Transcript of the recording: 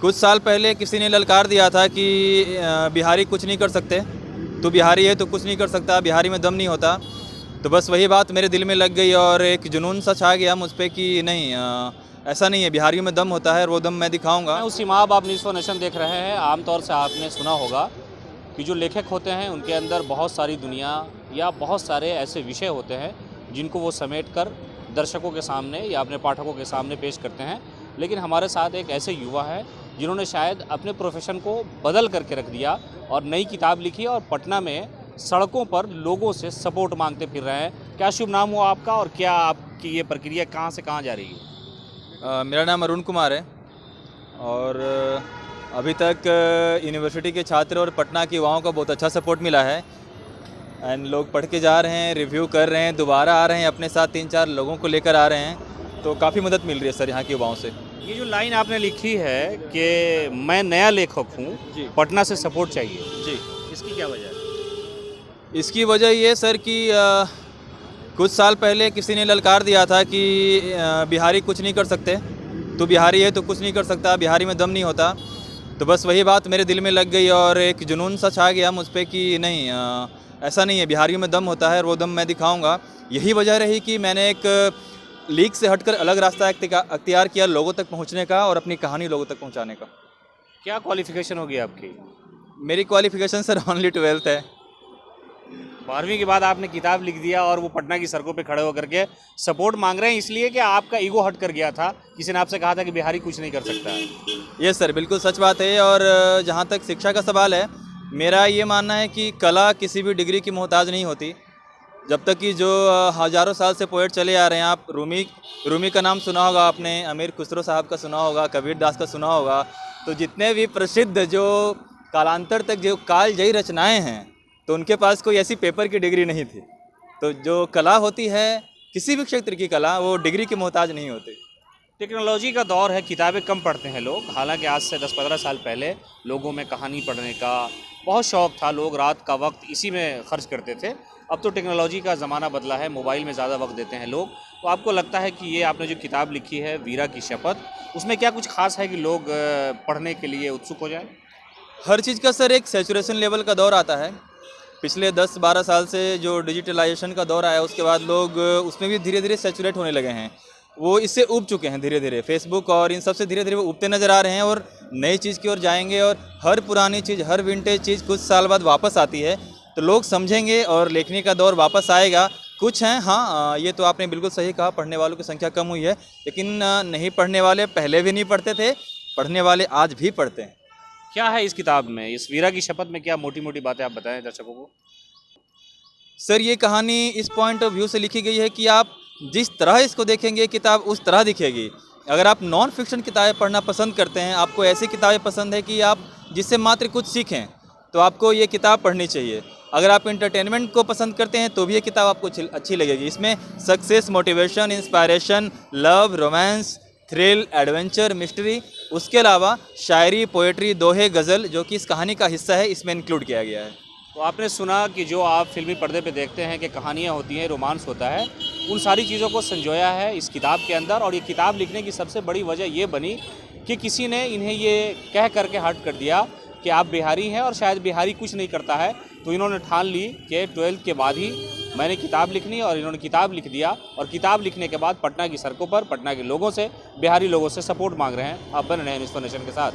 कुछ साल पहले किसी ने ललकार दिया था कि बिहारी कुछ नहीं कर सकते, तो बिहारी है तो कुछ नहीं कर सकता, बिहारी में दम नहीं होता। तो बस वही बात मेरे दिल में लग गई और एक जुनून सा छा गया मुझ पे कि नहीं, ऐसा नहीं है, बिहारियों में दम होता है और वो दम मैं दिखाऊंगा। मैं उसी माँ बाप न्यूज़ फॉर नेशन देख रहे हैं। आमतौर से आपने सुना होगा कि जो लेखक होते हैं उनके अंदर बहुत सारी दुनिया या बहुत सारे ऐसे विषय होते हैं जिनको वो समेट कर दर्शकों के सामने या अपने पाठकों के सामने पेश करते हैं। लेकिन हमारे साथ एक ऐसे युवा है जिन्होंने शायद अपने प्रोफेशन को बदल करके रख दिया और नई किताब लिखी और पटना में सड़कों पर लोगों से सपोर्ट मांगते फिर रहे हैं। क्या शुभ नाम हुआ आपका और क्या आपकी ये प्रक्रिया कहाँ से कहाँ जा रही है? मेरा नाम अरुण कुमार है और अभी तक यूनिवर्सिटी के छात्र और पटना के युवाओं का बहुत अच्छा सपोर्ट मिला है। एंड लोग पढ़ के जा रहे हैं, रिव्यू कर रहे हैं, दोबारा आ रहे हैं, अपने साथ 3-4 लोगों को लेकर आ रहे हैं, तो काफ़ी मदद मिल रही है सर यहाँ के युवाओं से। ये जो लाइन आपने लिखी है कि मैं नया लेखक हूँ, जी पटना से सपोर्ट चाहिए, जी। इसकी क्या वजह है? इसकी वजह ये सर कि कुछ साल पहले किसी ने ललकार दिया था कि बिहारी कुछ नहीं कर सकते, तो बिहारी है तो कुछ नहीं कर सकता, बिहारी में दम नहीं होता। तो बस वही बात मेरे दिल में लग गई और एक जुनून सा छा गया मुझ पे कि नहीं, ऐसा नहीं है, बिहारियों में दम होता है और वो दम मैं दिखाऊंगा। यही वजह रही कि मैंने एक लीक से हटकर अलग रास्ता अख्तियार किया लोगों तक पहुंचने का और अपनी कहानी लोगों तक पहुंचाने का। क्या क्वालिफिकेशन होगी आपकी? मेरी क्वालिफिकेशन सर ओनली 12th है। 12वीं के बाद आपने किताब लिख दिया और वो पटना की सड़कों पे खड़े होकर के सपोर्ट मांग रहे हैं, इसलिए कि आपका ईगो हट कर गया था, किसी ने आपसे कहा था कि बिहारी कुछ नहीं कर सकता है। ये सर बिल्कुल सच बात है। और जहाँ तक शिक्षा का सवाल है, मेरा ये मानना है कि कला किसी भी डिग्री की मोहताज नहीं होती। जब तक कि जो हज़ारों साल से पोएट चले आ रहे हैं, आप रूमी का नाम सुना होगा आपने, अमीर खुसरो साहब का सुना होगा, कबीर दास का सुना होगा, तो जितने भी प्रसिद्ध जो कालांतर तक जो कालजयी रचनाएं हैं, तो उनके पास कोई ऐसी पेपर की डिग्री नहीं थी। तो जो कला होती है, किसी भी क्षेत्र की कला, वो डिग्री की मोहताज नहीं होती। टेक्नोलॉजी का दौर है, किताबें कम पढ़ते हैं लोग। हालांकि आज से 10-15 साल पहले लोगों में कहानी पढ़ने का बहुत शौक़ था, लोग रात का वक्त इसी में खर्च करते थे। अब तो टेक्नोलॉजी का ज़माना बदला है, मोबाइल में ज़्यादा वक्त देते हैं लोग। तो आपको लगता है कि ये आपने जो किताब लिखी है वीरा की शपथ, उसमें क्या कुछ खास है कि लोग पढ़ने के लिए उत्सुक हो जाएं? हर चीज़ का सर एक सैचुरेशन लेवल का दौर आता है। पिछले 10-12 साल से जो डिजिटलाइजेशन का दौर आया, उसके बाद लोग उसमें भी धीरे धीरे सैचुरेट होने लगे हैं। वो इससे ऊब चुके हैं धीरे धीरे, फेसबुक और इन सब से धीरे धीरे वो उबते नज़र आ रहे हैं और नई चीज़ की ओर जाएंगे। और हर पुरानी चीज़, हर विंटेज चीज़ कुछ साल बाद वापस आती है, तो लोग समझेंगे और लेखनी का दौर वापस आएगा। कुछ हैं, हाँ, ये तो आपने बिल्कुल सही कहा, पढ़ने वालों की संख्या कम हुई है, लेकिन नहीं पढ़ने वाले पहले भी नहीं पढ़ते थे, पढ़ने वाले आज भी पढ़ते हैं। क्या है इस किताब में, इस वीरा की शपथ में, क्या मोटी मोटी बातें आप बताएं दर्शकों को? सर ये कहानी इस पॉइंट ऑफ व्यू से लिखी गई है कि आप जिस तरह इसको देखेंगे किताब उस तरह दिखेगी। अगर आप नॉन फिक्शन किताबें पढ़ना पसंद करते हैं, आपको ऐसी किताबें पसंद है कि आप जिससे मात्र कुछ सीखें, तो आपको ये किताब पढ़नी चाहिए। अगर आप इंटरटेनमेंट को पसंद करते हैं तो भी ये किताब आपको अच्छी लगेगी। इसमें success, motivation, inspiration, love, romance, thrill, adventure, mystery, उसके अलावा शायरी, पोएट्री, दोहे, गज़ल, जो कि इस कहानी का हिस्सा है, इसमें इंक्लूड किया गया है। तो आपने सुना कि जो आप फिल्मी पर्दे पे देखते हैं कि कहानियाँ होती हैं, रोमांस होता है, उन सारी चीज़ों को संजोया है इस किताब के अंदर। और ये किताब लिखने की सबसे बड़ी वजह ये बनी कि किसी ने इन्हें ये कह करके हर्ट कर दिया कि आप बिहारी हैं और शायद बिहारी कुछ नहीं करता है। तो इन्होंने ठान ली कि 12th के बाद ही मैंने किताब लिखनी, और इन्होंने किताब लिख दिया। और किताब लिखने के बाद पटना की सड़कों पर पटना के लोगों से, बिहारी लोगों से सपोर्ट मांग रहे हैं। आप बने रहें न्यूज़ फॉर नेशन के साथ।